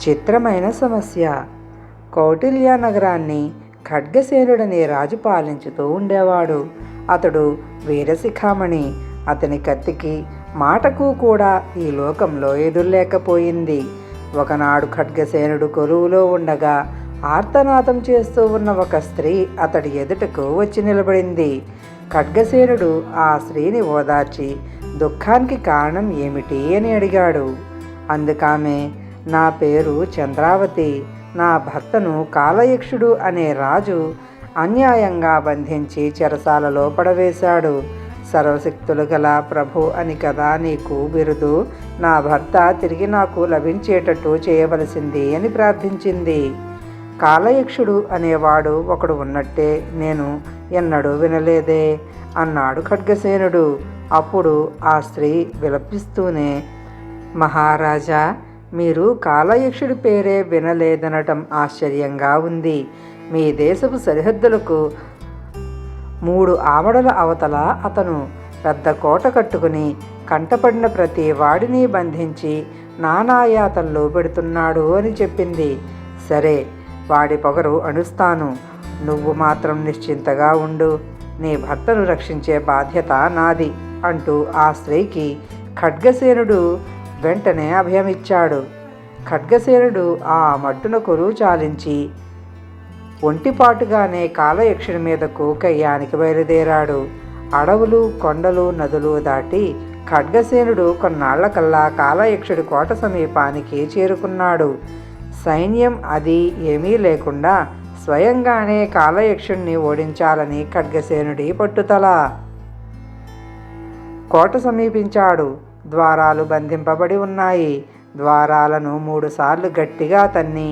చిత్రమైన సమస్య. కౌటిల్య నగరాన్ని ఖడ్గసేనుడనే రాజు పాలించుతూ ఉండేవాడు. అతడు వీరశిఖామణి. అతని కత్తికి మాటకు కూడా ఈ లోకంలో ఎదురులేకపోయింది. ఒకనాడు ఖడ్గసేనుడు కొలువులో ఉండగా ఆర్తనాదం చేస్తూ ఉన్న ఒక స్త్రీ అతడి ఎదుటకు వచ్చి నిలబడింది. ఖడ్గసేనుడు ఆ స్త్రీని ఓదార్చి దుఃఖానికి కారణం ఏమిటి అని అడిగాడు. అందుకామె, నా పేరు చంద్రావతి. నా భర్తను కాలయక్షుడు అనే రాజు అన్యాయంగా బంధించి చెరసాలలో పడవేశాడు. సర్వశక్తులు గల ప్రభు అని కదా నీకు బిరుదు. నా భర్త తిరిగి నాకు లభించేటట్టు చేయవలసింది అని ప్రార్థించింది. కాలయక్షుడు అనేవాడు ఒకడు ఉన్నట్టే నేను ఎన్నడూ వినలేదే అన్నాడు ఖడ్గసేనుడు. అప్పుడు ఆ స్త్రీ విలపిస్తూనే, మహారాజా, మీరు కాలయక్షుడి పేరే వినలేదనటం ఆశ్చర్యంగా ఉంది. మీ దేశపు సరిహద్దులకు 3 ఆమడల అవతల అతను పెద్ద కోట కట్టుకుని కంటపడిన ప్రతి వాడిని బంధించి నానాయాతల్లో పెడుతున్నాడు అని చెప్పింది. సరే, వాడి పొగరు అణుస్తాను. నువ్వు మాత్రం నిశ్చింతగా ఉండు. నీ భర్తను రక్షించే బాధ్యత నాది అంటూ ఆ స్త్రీకి ఖడ్గసేనుడు వెంటనే అభయమిచ్చాడు. ఖడ్గసేనుడు ఆ మట్టున కొరువు చాలించి ఒంటిపాటుగానే కాలయక్షుని మీదకు కయ్యానికి బయలుదేరాడు. అడవులు, కొండలు, నదులు దాటి ఖడ్గసేనుడు కొన్నాళ్లకల్లా కాలయక్షుడి కోట సమీపానికి చేరుకున్నాడు. సైన్యం అది ఏమీ లేకుండా స్వయంగానే కాలయక్షుణ్ణి ఓడించాలని ఖడ్గసేనుడి పట్టుదల. కోట సమీపించాడు. ద్వారాలు బంధింపబడి ఉన్నాయి. ద్వారాలను 3 సార్లు గట్టిగా తన్ని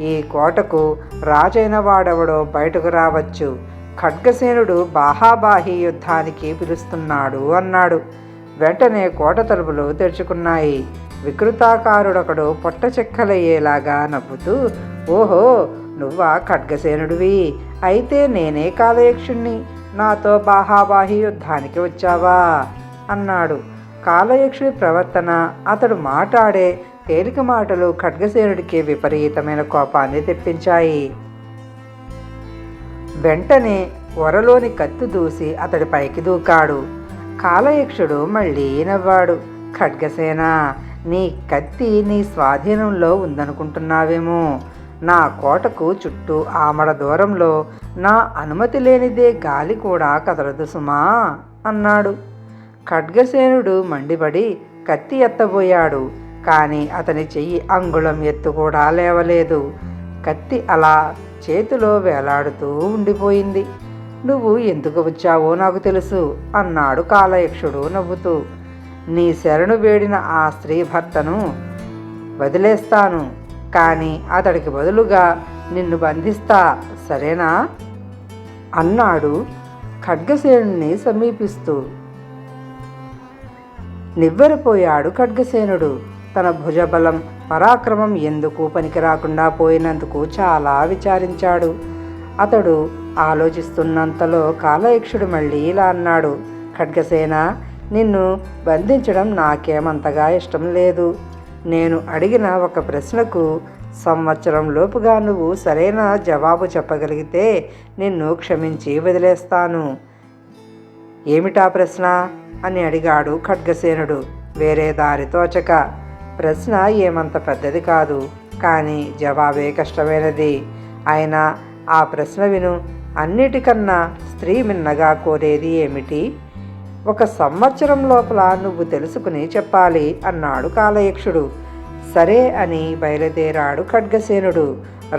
ఈ కోటకు రాజైన వాడెవడో బయటకు రావచ్చు. ఖడ్గసేనుడు బాహాబాహి యుద్ధానికి పిలుస్తున్నాడు అన్నాడు. వెంటనే కోట తలుపులు తెరుచుకున్నాయి. వికృతాకారుడొకడు పొట్ట చెక్కలయ్యేలాగా నవ్వుతూ, ఓహో, నువ్వా ఖడ్గసేనుడివి? అయితే నేనే కాలయక్షుణ్ణి. నాతో బాహాబాహి యుద్ధానికి వచ్చావా అన్నాడు. కాలయక్షుడి ప్రవర్తన, అతడు మాట్లాడే తేలిక మాటలు ఖడ్గసేనుడికి విపరీతమైన కోపాన్ని తెప్పించాయి. వెంటనే వరలోని కత్తి దూసి అతడి పైకి దూకాడు. కాలయక్షుడు మళ్ళీ నవ్వాడు. ఖడ్గసేన, నీ కత్తి నీ స్వాధీనంలో ఉందనుకుంటున్నావేమో. నా కోటకు చుట్టూ ఆమడ దూరంలో నా అనుమతి లేనిదే గాలి కూడా కదలదు సుమా అన్నాడు. ఖడ్గసేనుడు మండిపడి కత్తి ఎత్తబోయాడు. కానీ అతని చెయ్యి అంగుళం ఎత్తు కూడా లేవలేదు. కత్తి అలా చేతిలో వేలాడుతూ ఉండిపోయింది. నువ్వు ఎందుకు వచ్చావో నాకు తెలుసు అన్నాడు కాలయక్షుడు నవ్వుతూ. నీ శరణు వేడిన ఆ స్త్రీ భర్తను వదిలేస్తాను, కానీ అతడికి బదులుగా నిన్ను బంధిస్తా, సరేనా అన్నాడు ఖడ్గసేనుని సమీపిస్తూ. నివ్వెరపోయాడు ఖడ్గసేనుడు. తన భుజబలం, పరాక్రమం ఎందుకు పనికిరాకుండా పోయినందుకు చాలా విచారించాడు. అతడు ఆలోచిస్తున్నంతలో కాలయక్షుడు మళ్ళీ ఇలా అన్నాడు. ఖడ్గసేన, నిన్ను బంధించడం నాకేమంతగా ఇష్టం లేదు. నేను అడిగిన ఒక ప్రశ్నకు సంవత్సరం లోపుగా నువ్వు సరైన జవాబు చెప్పగలిగితే నిన్ను క్షమించి వదిలేస్తాను. ఏమిటా ప్రశ్న అని అడిగాడు ఖడ్గసేనుడు వేరే దారి తోచక. ప్రశ్న ఏమంత పెద్దది కాదు, కానీ జవాబే కష్టమైనది. అయినా ఆ ప్రశ్న విను. అన్నిటికన్నా స్త్రీ మిన్నగా కోరేది ఏమిటి? 1 సంవత్సరం లోపల నువ్వు తెలుసుకుని చెప్పాలి అన్నాడు కాలయక్షుడు. సరే అని బయలుదేరాడు ఖడ్గసేనుడు.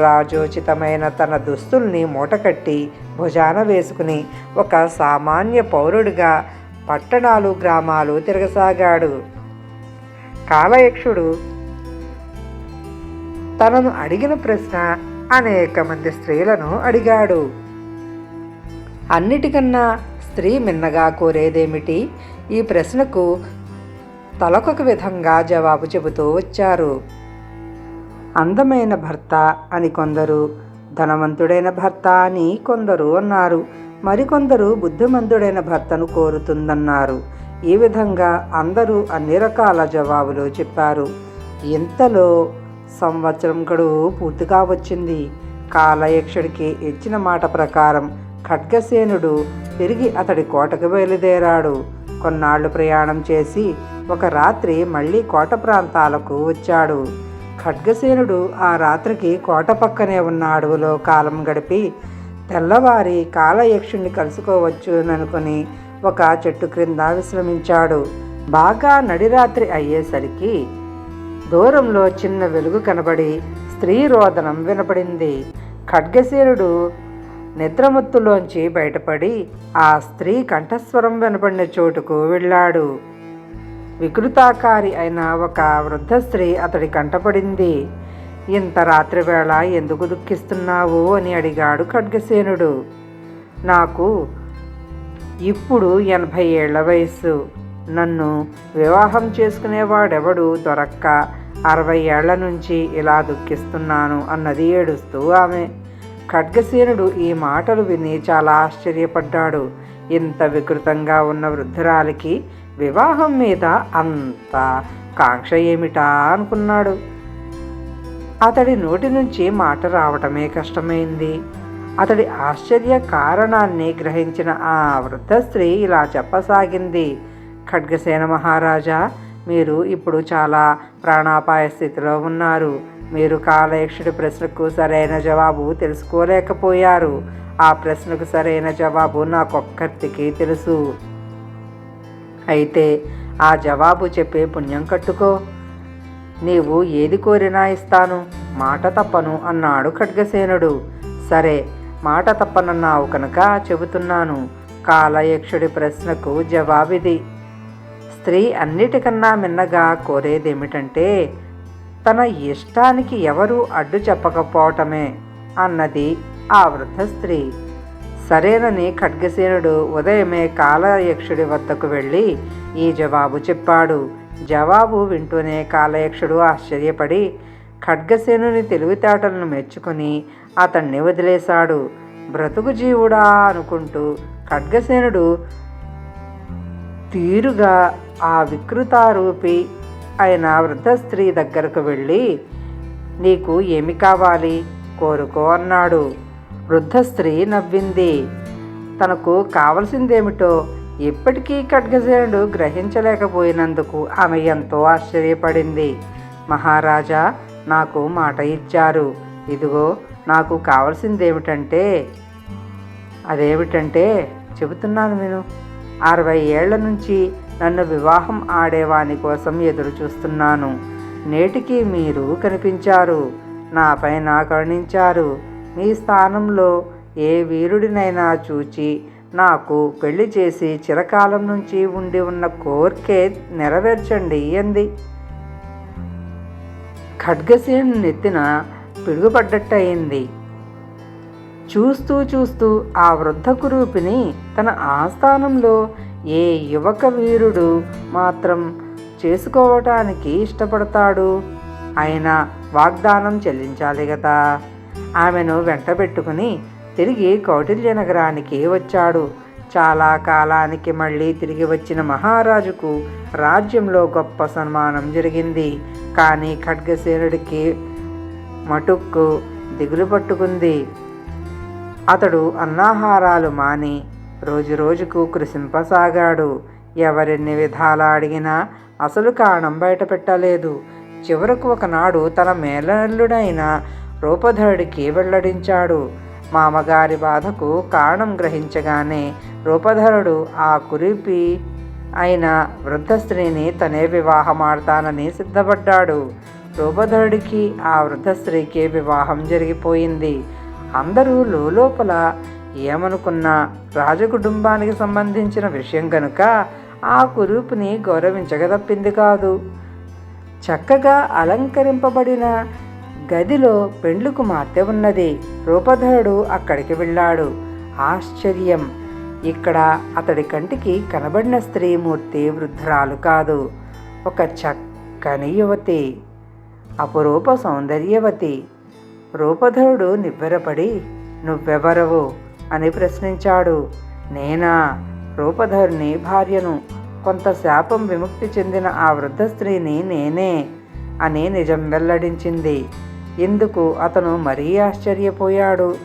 రాజోచితమైన తన దుస్తుల్ని మూటకట్టి భుజాన వేసుకుని ఒక సామాన్య పౌరుడిగా పట్టణాలు, గ్రామాలు తిరగసాగాడు. కాలయక్షుడు తనను అడిగిన ప్రశ్న అనేక మంది స్త్రీలను అడిగాడు. అన్నిటికన్నా స్త్రీ మిన్నగా కోరేదేమిటి? ఈ ప్రశ్నకు తలకొక విధంగా జవాబు చెబుతూ వచ్చారు. అందమైన భర్త అని కొందరు, ధనవంతుడైన భర్త అని కొందరు అన్నారు. మరికొందరు బుద్ధిమంతుడైన భర్తను కోరుతుందన్నారు. ఈ విధంగా అందరూ అన్ని రకాల జవాబులు చెప్పారు. ఇంతలో సంవత్సరం గడువు పూర్తిగా వచ్చింది. కాలయక్షుడికి ఇచ్చిన మాట ప్రకారం ఖడ్గసేనుడు తిరిగి అతడి కోటకు బయలుదేరాడు. కొన్నాళ్లు ప్రయాణం చేసి ఒక రాత్రి మళ్ళీ కోట ప్రాంతాలకు వచ్చాడు. ఖడ్గసేనుడు ఆ రాత్రికి కోట పక్కనే ఉన్న అడవిలో కాలం గడిపి తెల్లవారి కాలయక్షుణ్ణి కలుసుకోవచ్చుననుకుని ఒక చెట్టు క్రింద విశ్రమించాడు. బాగా నడిరాత్రి అయ్యేసరికి దూరంలో చిన్న వెలుగు కనబడి స్త్రీ రోదనం వినపడింది. ఖడ్గసేనుడు నిద్రమత్తులోంచి బయటపడి ఆ స్త్రీ కంఠస్వరం వినపడిన చోటుకు వెళ్ళాడు. వికృతాకారి అయిన ఒక వృద్ధ స్త్రీ అతడి కంటపడింది. ఇంత రాత్రివేళ ఎందుకు దుఃఖిస్తున్నావు అని అడిగాడు ఖడ్గసేనుడు. నాకు ఇప్పుడు 80 ఏళ్ల వయస్సు. నన్ను వివాహం చేసుకునేవాడెవడు దొరక్క 60 ఏళ్ల నుంచి ఇలా దుఃఖిస్తున్నాను అన్నది ఏడుస్తూ ఆమె. ఖడ్గసేనుడు ఈ మాటలు విని చాలా ఆశ్చర్యపడ్డాడు. ఇంత వికృతంగా ఉన్న వృద్ధురాలికి వివాహం మీద అంత కాంక్ష ఏమిటా అనుకున్నాడు. అతడి నోటి నుంచి మాట రావటమే కష్టమైంది. అతడి ఆశ్చర్య కారణాన్ని గ్రహించిన ఆ వృద్ధ స్త్రీ ఇలా చెప్పసాగింది. ఖడ్గసేన మహారాజా, మీరు ఇప్పుడు చాలా ప్రాణాపాయ స్థితిలో ఉన్నారు. మీరు కాలయక్షుడి ప్రశ్నకు సరైన జవాబు తెలుసుకోలేకపోయారు. ఆ ప్రశ్నకు సరైన జవాబు నాకొక్కరికి తెలుసు. అయితే ఆ జవాబు చెప్పే పుణ్యం కట్టుకో. నీవు ఏది కోరినా ఇస్తాను, మాట తప్పను అన్నాడు ఖడ్గసేనుడు. సరే, మాట తప్పనన్నావు కనుక చెబుతున్నాను. కాలయక్షుడి ప్రశ్నకు జవాబిది. స్త్రీ అన్నిటికన్నా మిన్నగా కోరేదేమిటంటే తన ఇష్టానికి ఎవరూ అడ్డు చెప్పకపోవటమే అన్నది ఆ వృద్ధ స్త్రీ. సరేనని ఖడ్గసేనుడు ఉదయమే కాలయక్షుడి వద్దకు వెళ్ళి ఈ జవాబు చెప్పాడు. జవాబు వింటూనే కాలయక్షుడు ఆశ్చర్యపడి ఖడ్గసేనుని తెలివితేటలను మెచ్చుకుని అతన్ని వదిలేశాడు. బ్రతుకు జీవుడా అనుకుంటూ ఖడ్గసేనుడు తీరుగా ఆ వికృతారూపి అయిన వృద్ధ స్త్రీ దగ్గరకు వెళ్ళి నీకు ఏమి కావాలి కోరుకో అన్నాడు. వృద్ధ స్త్రీ నవ్వింది. తనకు కావలసిందేమిటో ఇప్పటికీ ఖడ్గసేనుడు గ్రహించలేకపోయినందుకు ఆమె ఎంతో ఆశ్చర్యపడింది. మహారాజా, నాకు మాట ఇచ్చారు. ఇదిగో నాకు కావలసిందేమిటంటే అదేమిటంటే చెబుతున్నాను విను. 60 ఏళ్ల నుంచి నన్ను వివాహం ఆడేవాని కోసం ఎదురు చూస్తున్నాను. నేటికి మీరు కనిపించారు, నాపైన కరుణించారు. మీ స్థానంలో ఏ వీరుడినైనా చూచి నాకు పెళ్లి చేసి చిరకాలం నుంచి ఉండి ఉన్న కోరికే నెరవేర్చండి అంది. ఖడ్గసేను నెత్తిన పిడుగుపడ్డట్టయింది. చూస్తూ చూస్తూ ఆ వృద్ధ కురూపిని తన ఆస్థానంలో ఏ యువక వీరుడు మాత్రం చేసుకోవటానికి ఇష్టపడతాడు? అయినా వాగ్దానం చెల్లించాలి కదా. ఆమెను వెంటబెట్టుకుని తిరిగి కౌటిల్య నగరానికి వచ్చాడు. చాలా కాలానికి మళ్ళీ తిరిగి వచ్చిన మహారాజుకు రాజ్యంలో గొప్ప సన్మానం జరిగింది. కానీ ఖడ్గసేనుడికి మటుక్కు దిగులు పట్టుకుంది. అతడు అన్నాహారాలు మాని రోజురోజుకు కృషింపసాగాడు. ఎవరెన్ని విధాలా అడిగినా అసలు కారణం బయటపెట్టలేదు. చివరకు ఒకనాడు తన మేనల్లుడైన రూపధరుడికి వెల్లడించాడు. మామగారి బాధకు కారణం గ్రహించగానే రూపధరుడు ఆ కురిపి అయిన వృద్ధ స్త్రీని తనే వివాహమాడతానని సిద్ధపడ్డాడు. రూపధరుడికి ఆ వృద్ధ స్త్రీకి వివాహం జరిగిపోయింది. అందరూ లోపల ఏమనుకున్నా రాజకుటుంబానికి సంబంధించిన విషయం కనుక ఆ కురూపిని గౌరవించగదప్పింది కాదు. చక్కగా అలంకరింపబడిన గదిలో పెండ్లి కుమార్తె ఉన్నది. రూపధరుడు అక్కడికి వెళ్ళాడు. ఆశ్చర్యం! ఇక్కడ అతడి కంటికి కనబడిన స్త్రీమూర్తి వృద్ధురాలు కాదు, ఒక చక్కని యువతి, అపురూప సౌందర్యవతి. రూపధరుడు నివ్వెరపడి నువ్వెవరవు అని ప్రశ్నించాడు. నేనా? రూపధరుని భార్యను. కొంత శాపం విముక్తి చెందిన ఆ వృద్ధ స్త్రీని నేనే. అని నిజం వెల్లడించింది. ఇందుకు అతను మరీ ఆశ్చర్యపోయాడు.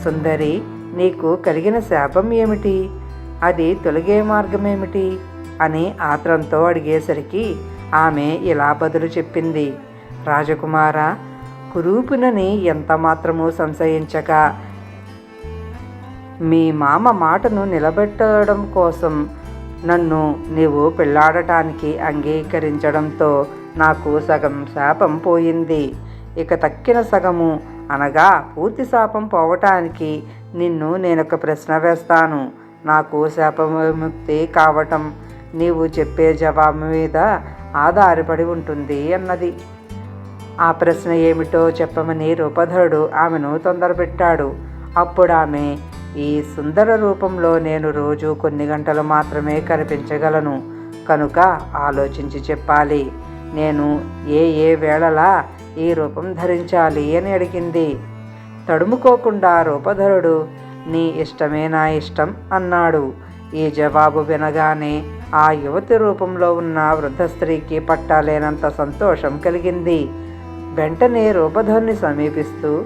సుందరి, నీకు కలిగిన శాపం ఏమిటి? అది తొలగే మార్గమేమిటి అని ఆత్రంతో అడిగేసరికి ఆమె ఇలా బదులు చెప్పింది. రాజకుమార, కురూపునని ఎంత మాత్రమూ సంశయించక మీ మామ మాటను నిలబెట్టడం కోసం నన్ను నీవు పెళ్ళాడటానికి అంగీకరించడంతో నాకు సగం శాపం పోయింది. ఇక తక్కిన సగము అనగా పూర్తి శాపం పోవటానికి నిన్ను నేనొక ప్రశ్న వేస్తాను. నాకు శాపవిముక్తి కావటం నీవు చెప్పే జవాబు మీద ఆధారపడి ఉంటుంది అన్నది. ఆ ప్రశ్న ఏమిటో చెప్పమని రూపధరుడు ఆమెను తొందరపెట్టాడు. అప్పుడు ఆమె, ఈ సుందర రూపంలో నేను రోజు కొన్ని గంటలు మాత్రమే కనిపించగలను కనుక ఆలోచించి చెప్పాలి. నేను ఏ వేళలా ఈ రూపం ధరించాలి అని అడిగింది. తడుముకోకుండా రూపధరుడు, నీ ఇష్టమే నా ఇష్టం అన్నాడు. ఈ జవాబు వినగానే ఆ యువతి రూపంలో ఉన్న వృద్ధ స్త్రీకి పట్టాలేనంత సంతోషం కలిగింది. వెంటనే రూపధరుని సమీపిస్తూ,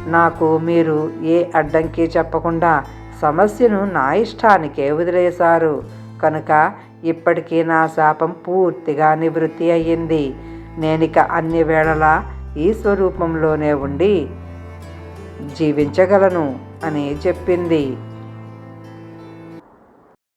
నాకు మీరు ఏ అడ్డంకి చెప్పకుండా సమస్యను నా ఇష్టానికే వదిలేశారు కనుక ఇప్పటికీ నా శాపం పూర్తిగా నివృత్తి అయ్యింది. నేనిక అన్ని వేళలా ఈ స్వరూపంలోనే ఉండి జీవించగలను అని చెప్పింది.